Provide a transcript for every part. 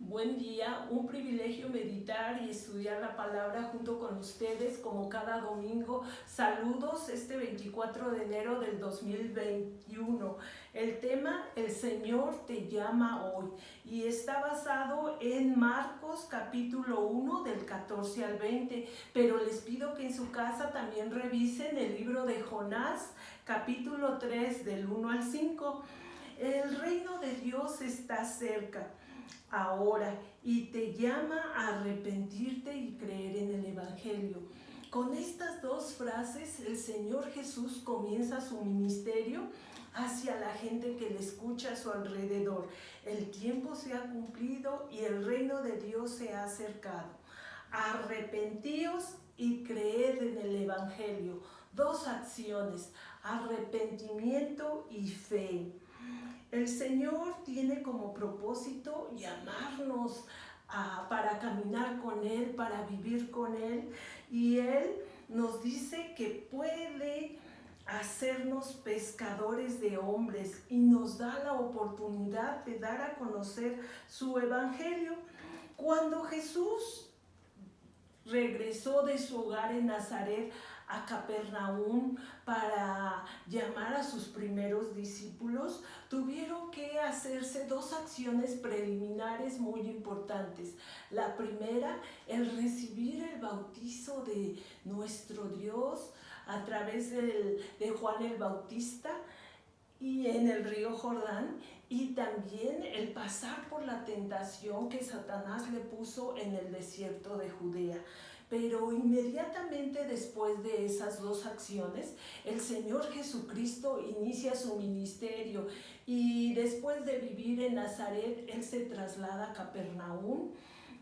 Buen día, un privilegio meditar y estudiar la palabra junto con ustedes como cada domingo. Saludos este 24 de enero del 2021. El tema, el Señor te llama hoy, y está basado en Marcos capítulo 1 del 14 al 20, pero les pido que en su casa también revisen el libro de Jonás capítulo 3 del 1 al 5. El reino de Dios está cerca ahora y te llama a arrepentirte y creer en el Evangelio. Con estas dos frases el Señor Jesús comienza su ministerio hacia la gente que le escucha a su alrededor. El tiempo se ha cumplido y el reino de Dios se ha acercado. Arrepentíos y creed en el Evangelio. Dos acciones, arrepentimiento y fe. El Señor tiene como propósito llamarnos para caminar con Él, para vivir con Él, y Él nos dice que puede hacernos pescadores de hombres y nos da la oportunidad de dar a conocer su Evangelio. Cuando Jesús regresó de su hogar en Nazaret a Capernaum para llamar a sus primeros discípulos, tuvieron que hacerse dos acciones preliminares muy importantes. La primera, el recibir el bautizo de nuestro Dios a través de Juan el Bautista y en el río Jordán, y también el pasar por la tentación que Satanás le puso en el desierto de Judea. Pero inmediatamente después de esas dos acciones, el Señor Jesucristo inicia su ministerio, y después de vivir en Nazaret, Él se traslada a Capernaum,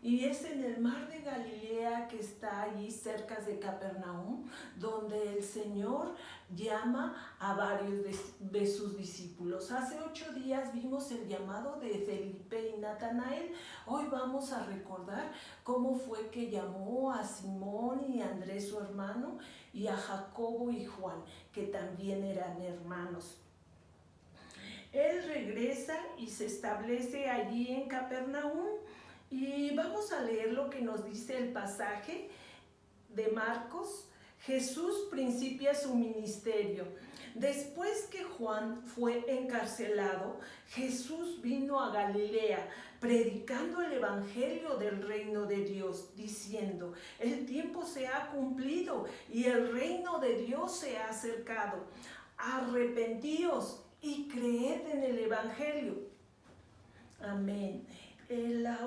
y es en el mar de Galilea, que está allí cerca de Capernaum, donde el Señor llama a varios de sus discípulos. Hace 8 días vimos el llamado de Felipe y Natanael. Hoy vamos a recordar cómo fue que llamó a Simón y a Andrés su hermano, y a Jacobo y Juan, que también eran hermanos. Él regresa y se establece allí en Capernaum, y vamos a leer lo que nos dice el pasaje de Marcos. Jesús principia su ministerio. Después que Juan fue encarcelado, Jesús vino a Galilea, predicando el evangelio del reino de Dios, diciendo: el tiempo se ha cumplido y el reino de Dios se ha acercado. Arrepentíos y creed en el evangelio. Amén. La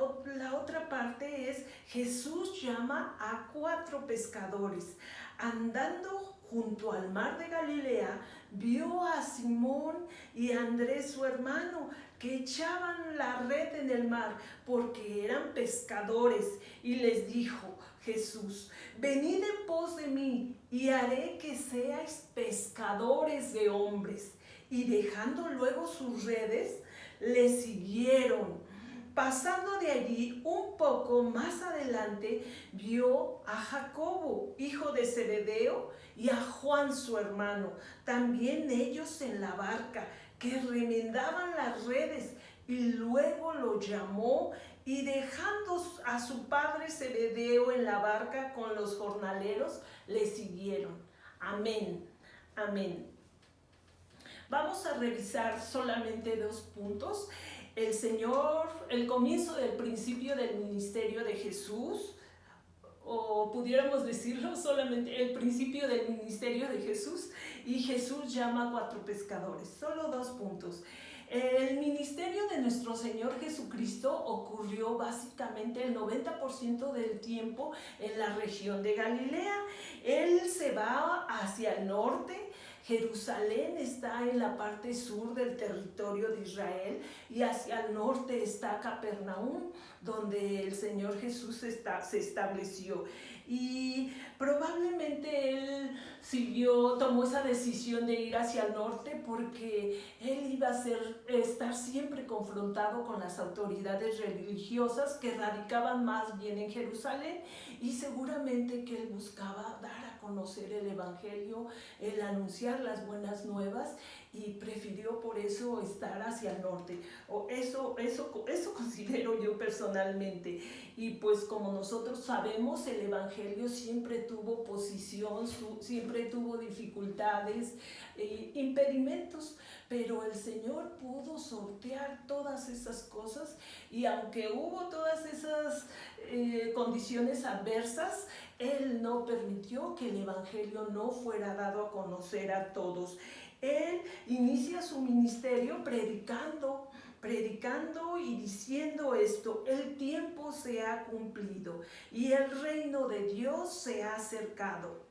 otra parte es: Jesús llama a 4 pescadores. Andando junto al mar de Galilea, vio a Simón y a Andrés su hermano, que echaban la red en el mar porque eran pescadores, y les dijo Jesús: venid en pos de mí y haré que seáis pescadores de hombres. Y dejando luego sus redes, le siguieron. Pasando de allí un poco más adelante, vio a Jacobo, hijo de Zebedeo, y a Juan su hermano, también ellos en la barca, que remendaban las redes, y luego lo llamó, y dejando a su padre Zebedeo en la barca con los jornaleros, le siguieron. Amén, amén. Vamos a revisar solamente 2 puntos. El comienzo del principio del ministerio de Jesús, o pudiéramos decirlo solamente el principio del ministerio de Jesús, y Jesús llama a 4 pescadores. Solo 2 puntos. El ministerio de nuestro Señor Jesucristo ocurrió básicamente el 90% del tiempo en la región de Galilea. Él se va hacia el norte. Jerusalén está en la parte sur del territorio de Israel, y hacia el norte está Capernaum, donde el Señor Jesús se estableció. Y probablemente Él tomó esa decisión de ir hacia el norte porque Él iba a estar siempre confrontado con las autoridades religiosas que radicaban más bien en Jerusalén, y seguramente que Él buscaba dar a conocer el Evangelio, el anunciar las buenas nuevas, y prefirió por eso estar hacia el norte. Eso considero yo. yo personalmente. Y pues como nosotros sabemos, el Evangelio siempre tuvo oposición, siempre tuvo dificultades, impedimentos, pero el Señor pudo sortear todas esas cosas, y aunque hubo todas esas condiciones adversas, Él no permitió que el Evangelio no fuera dado a conocer a todos. Él inicia su ministerio predicando y diciendo esto: el tiempo se ha cumplido y el reino de Dios se ha acercado.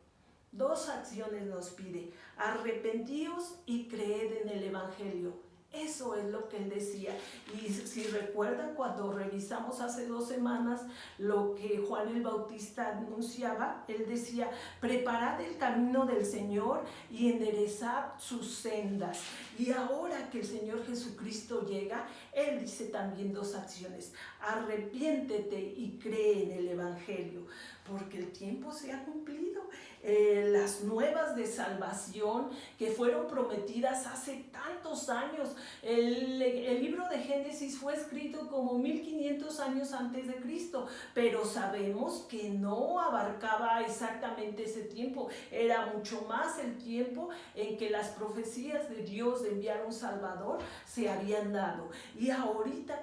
Dos acciones nos pide: arrepentíos y creed en el Evangelio. Eso es lo que él decía. Y si recuerdan, cuando revisamos hace 2 semanas lo que Juan el Bautista anunciaba, él decía: preparad el camino del Señor y enderezad sus sendas. Y ahora que el Señor Jesucristo llega, él dice también 2 acciones: arrepiéntete y cree en el Evangelio, porque el tiempo se ha cumplido. Las nuevas de salvación que fueron prometidas hace tantos años. El libro de Génesis fue escrito como 1500 años antes de Cristo, pero sabemos que no abarcaba exactamente ese tiempo. Era mucho más el tiempo en que las profecías de Dios de enviar un Salvador se habían dado. Y ahora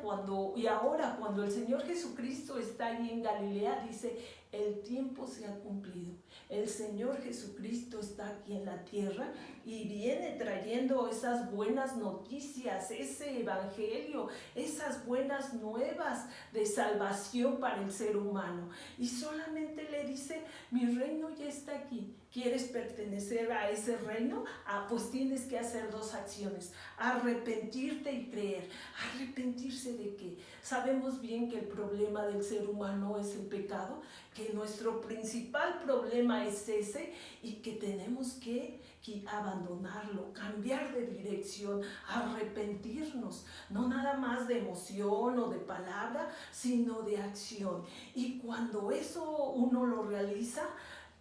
cuando el Señor Jesucristo está ahí en Galilea, dice: el tiempo se ha cumplido. El Señor Jesucristo está aquí en la tierra y viene trayendo esas buenas noticias, ese evangelio, esas buenas nuevas de salvación para el ser humano. Y solamente le dice: mi reino ya está aquí. ¿Quieres pertenecer a ese reino? Pues tienes que hacer 2 acciones: arrepentirte y creer. ¿Arrepentirse de qué? Sabemos bien que el problema del ser humano es el pecado, que nuestro principal problema es ese, y que tenemos que abandonarlo, cambiar de dirección, arrepentirnos, no nada más de emoción o de palabra, sino de acción. Y cuando eso uno lo realiza,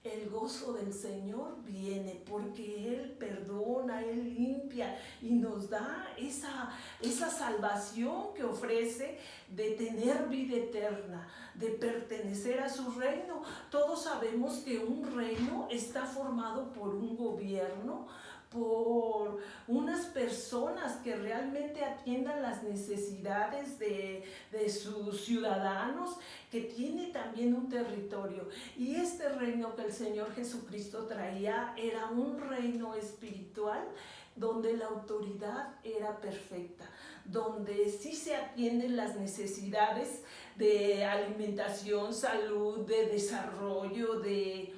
el gozo del Señor viene, porque Él perdona, Él limpia y nos da esa salvación que ofrece de tener vida eterna, de pertenecer a su reino. Todos sabemos que un reino está formado por un gobierno, por unas personas que realmente atiendan las necesidades de sus ciudadanos, que tiene también un territorio. Y este reino que el Señor Jesucristo traía era un reino espiritual, donde la autoridad era perfecta, donde sí se atienden las necesidades de alimentación, salud, de desarrollo, de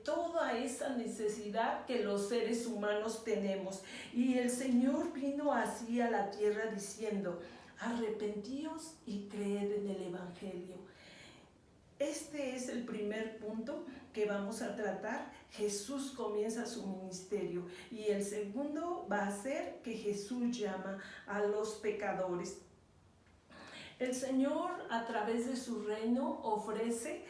toda esa necesidad que los seres humanos tenemos. Y el Señor vino así a la tierra diciendo: arrepentíos y creed en el Evangelio. Este es el primer punto que vamos a tratar. Jesús comienza su ministerio, y el segundo va a ser que Jesús llama a los pecadores. El Señor, a través de su reino, ofrece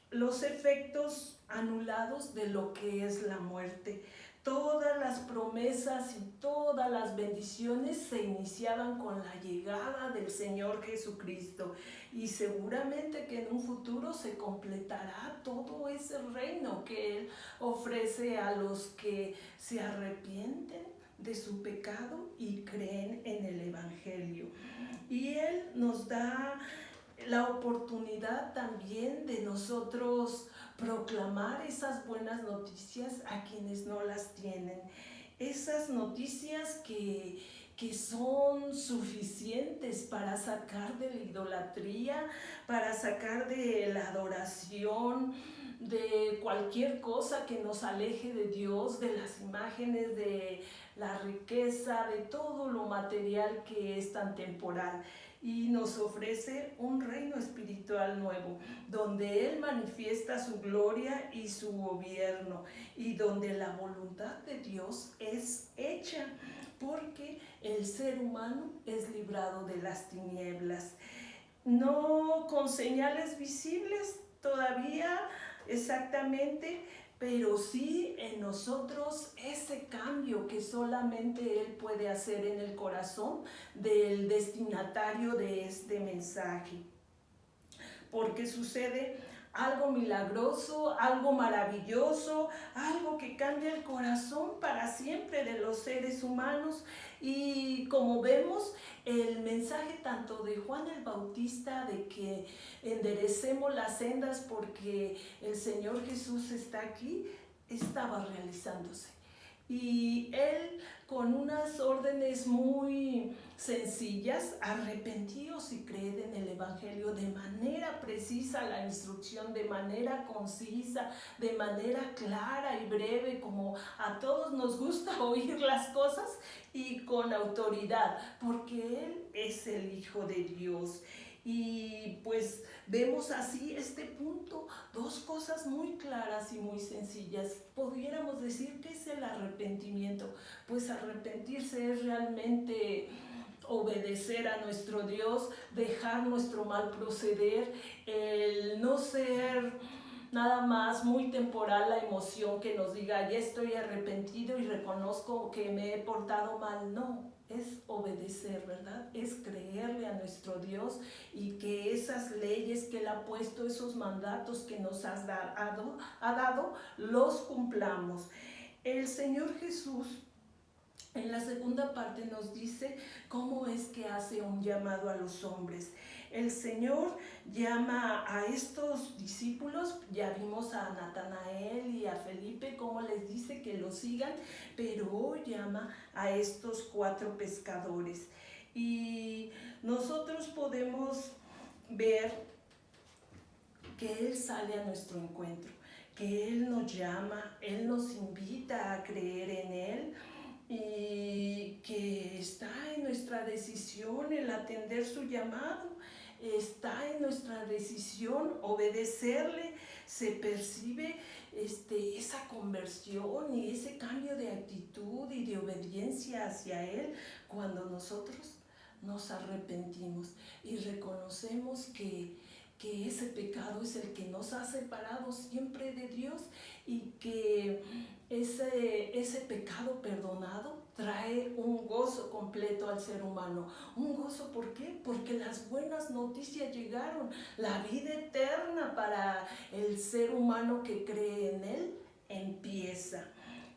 los efectos anulados de lo que es la muerte. Todas las promesas y todas las bendiciones se iniciaban con la llegada del Señor Jesucristo, y seguramente que en un futuro se completará todo ese reino que Él ofrece a los que se arrepienten de su pecado y creen en el Evangelio. Y Él nos da la oportunidad también de nosotros proclamar esas buenas noticias a quienes no las tienen. Esas noticias que son suficientes para sacar de la idolatría, para sacar de la adoración, de cualquier cosa que nos aleje de Dios, de las imágenes, de la riqueza, de todo lo material que es tan temporal. Y nos ofrece un reino espiritual nuevo, donde Él manifiesta su gloria y su gobierno, y donde la voluntad de Dios es hecha, porque el ser humano es librado de las tinieblas. No con señales visibles todavía exactamente, pero sí en nosotros ese cambio que solamente Él puede hacer en el corazón del destinatario de este mensaje. Porque sucede algo milagroso, algo maravilloso, algo que cambia el corazón para siempre de los seres humanos. Y como vemos, el mensaje tanto de Juan el Bautista de que enderecemos las sendas porque el Señor Jesús está aquí, estaba realizándose. Y Él, con unas órdenes muy sencillas: arrepentíos y creed en el Evangelio, de manera precisa, la instrucción de manera concisa, de manera clara y breve, como a todos nos gusta oír las cosas, y con autoridad, porque Él es el Hijo de Dios. Y pues vemos así este punto, dos cosas muy claras y muy sencillas. Pudiéramos decir, ¿qué es el arrepentimiento? Pues arrepentirse es realmente obedecer a nuestro Dios, dejar nuestro mal proceder, el no ser nada más muy temporal la emoción que nos diga ya estoy arrepentido y reconozco que me he portado mal. No, es obedecer, ¿verdad? Es creerle a nuestro Dios y que esas leyes que Él ha puesto, esos mandatos que nos ha dado, los cumplamos. El Señor Jesús en la segunda parte nos dice cómo es que hace un llamado a los hombres. El Señor llama a estos discípulos, ya vimos a Natanael y a Felipe cómo les dice que lo sigan, pero hoy llama a estos 4 pescadores. Y nosotros podemos ver que Él sale a nuestro encuentro, que Él nos llama, Él nos invita a creer en Él, y que está en nuestra decisión el atender su llamado, está en nuestra decisión obedecerle. Se percibe esa conversión y ese cambio de actitud y de obediencia hacia Él cuando nosotros nos arrepentimos y reconocemos que ese pecado es el que nos ha separado siempre de Dios, y que ese pecado perdonado trae un gozo completo al ser humano. Un gozo, ¿por qué? Porque las buenas noticias llegaron, la vida eterna para el ser humano que cree en Él empieza.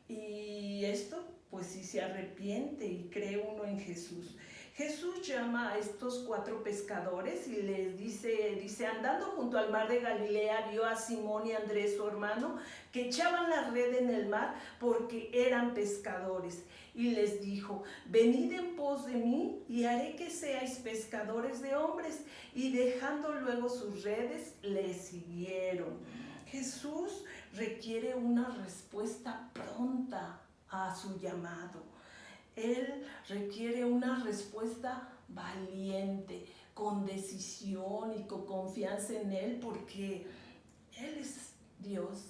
Y esto, pues si se arrepiente y cree uno en Jesús. Jesús llama a estos 4 pescadores y les dice, andando junto al mar de Galilea, vio a Simón y Andrés, su hermano, que echaban la red en el mar porque eran pescadores. Y les dijo, venid en pos de mí y haré que seáis pescadores de hombres. Y dejando luego sus redes, le siguieron. Jesús requiere una respuesta pronta a su llamado. Él requiere una respuesta valiente, con decisión y con confianza en Él, porque Él es Dios,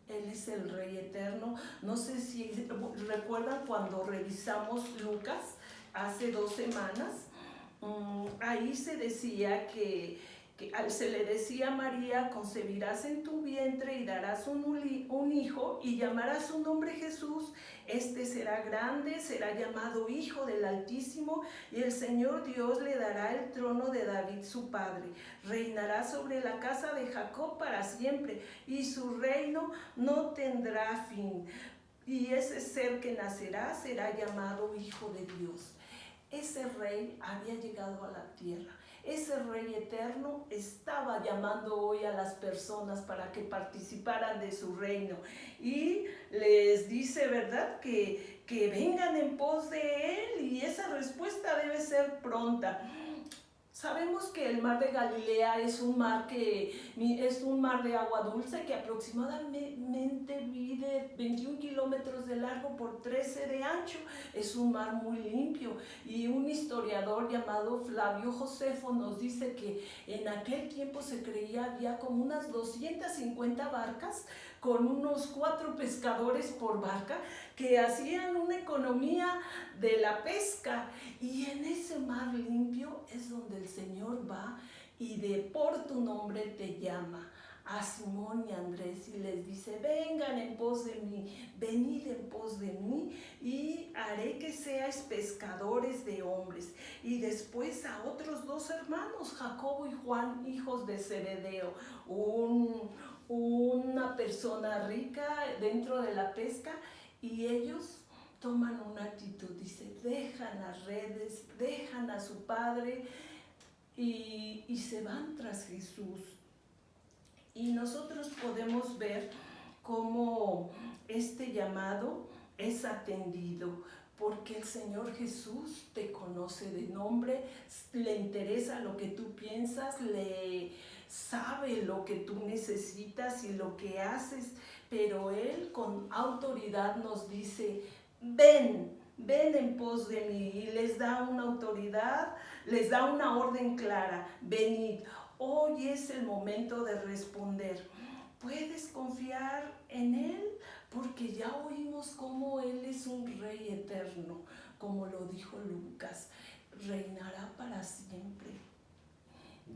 Él es el Rey eterno. No sé si recuerdan cuando revisamos Lucas hace 2 semanas, ahí se decía que se le decía a María, concebirás en tu vientre y darás un hijo y llamarás su nombre Jesús. Este será grande, será llamado Hijo del Altísimo, y el Señor Dios le dará el trono de David su padre. Reinará sobre la casa de Jacob para siempre, y su reino no tendrá fin. Y ese ser que nacerá será llamado Hijo de Dios. Ese rey había llegado a la tierra. Ese Rey eterno estaba llamando hoy a las personas para que participaran de su reino. Y les dice, ¿verdad?, que vengan en pos de Él, y esa respuesta debe ser pronta. Sabemos que el mar de Galilea es un mar de agua dulce que aproximadamente mide 21 kilómetros de largo por 13 de ancho. Es un mar muy limpio, y un historiador llamado Flavio Josefo nos dice que en aquel tiempo se creía había como unas 250 barcas con unos 4 pescadores por barca que hacían una economía de la pesca. Y en ese mar limpio es donde el Señor va y de por tu nombre te llama a Simón y a Andrés y les dice: vengan en pos de mí, venid en pos de mí y haré que seáis pescadores de hombres. Y después a otros dos hermanos, Jacobo y Juan, hijos de Zebedeo, una persona rica dentro de la pesca, y ellos toman una actitud, dice, dejan las redes, dejan a su padre y se van tras Jesús. Y nosotros podemos ver cómo este llamado es atendido, porque el Señor Jesús te conoce de nombre, le interesa lo que tú piensas, le sabe lo que tú necesitas y lo que haces, pero Él con autoridad nos dice: ven, ven en pos de mí, y les da una autoridad, les da una orden clara: venid. Hoy es el momento de responder. ¿Puedes confiar en Él? Porque ya oímos cómo Él es un Rey eterno, como lo dijo Lucas, reinará para siempre.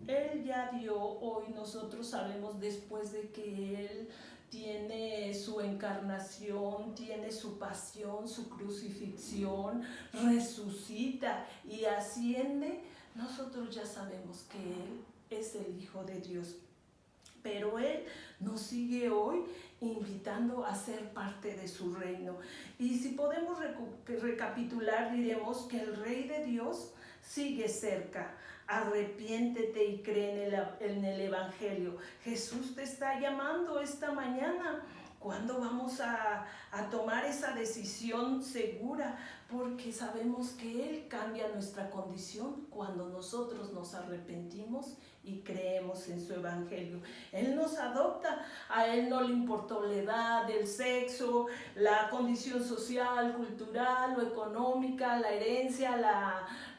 Él ya dio, hoy nosotros sabemos, después de que Él tiene su encarnación, tiene su pasión, su crucifixión, resucita y asciende, nosotros ya sabemos que Él es el Hijo de Dios. Pero Él nos sigue hoy invitando a ser parte de su reino. Y si podemos recapitular, diremos que el Rey de Dios sigue cerca. Arrepiéntete y cree en el Evangelio. Jesús te está llamando esta mañana. ¿Cuándo vamos a tomar esa decisión segura? Porque sabemos que Él cambia nuestra condición cuando nosotros nos arrepentimos y creemos en su Evangelio. Él nos adopta, a Él no le importó la edad, el sexo, la condición social, cultural o económica, la herencia,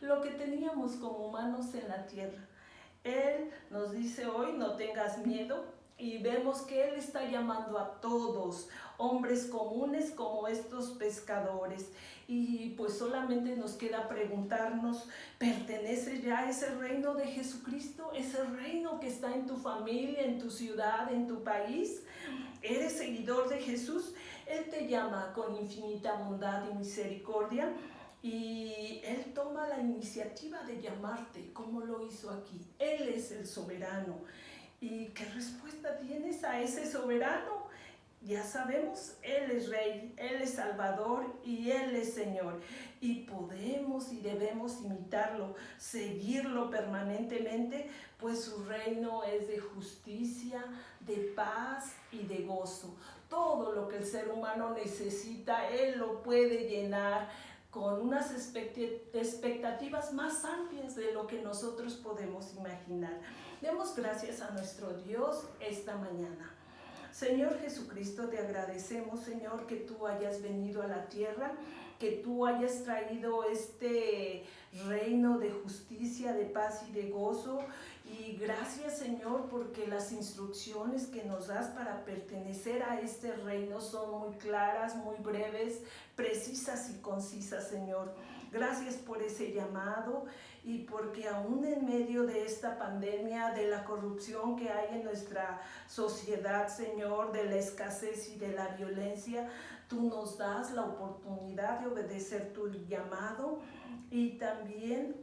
lo que teníamos como humanos en la tierra. Él nos dice hoy: no tengas miedo. Y vemos que Él está llamando a todos, hombres comunes como estos pescadores. Y pues solamente nos queda preguntarnos: ¿pertenece ya a ese reino de Jesucristo? ¿Ese reino que está en tu familia, en tu ciudad, en tu país? ¿Eres seguidor de Jesús? Él te llama con infinita bondad y misericordia. Y Él toma la iniciativa de llamarte, como lo hizo aquí. Él es el soberano. ¿Y qué respuesta tienes a ese soberano? Ya sabemos, Él es Rey, Él es Salvador y Él es Señor. Y podemos y debemos imitarlo, seguirlo permanentemente, pues su reino es de justicia, de paz y de gozo. Todo lo que el ser humano necesita, Él lo puede llenar con unas expectativas más amplias de lo que nosotros podemos imaginar. Demos gracias a nuestro Dios esta mañana. Señor Jesucristo, te agradecemos, Señor, que tú hayas venido a la tierra, que tú hayas traído este reino de justicia, de paz y de gozo. Y gracias, Señor, porque las instrucciones que nos das para pertenecer a este reino son muy claras, muy breves, precisas y concisas, Señor. Gracias por ese llamado y porque aún en medio de esta pandemia, de la corrupción que hay en nuestra sociedad, Señor, de la escasez y de la violencia, tú nos das la oportunidad de obedecer tu llamado y también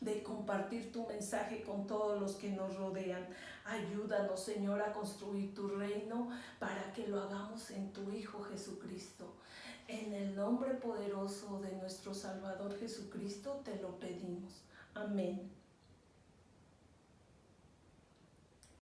de compartir tu mensaje con todos los que nos rodean. Ayúdanos, Señor, a construir tu reino para que lo hagamos en tu Hijo Jesucristo. En el nombre poderoso de nuestro Salvador Jesucristo te lo pedimos. Amén.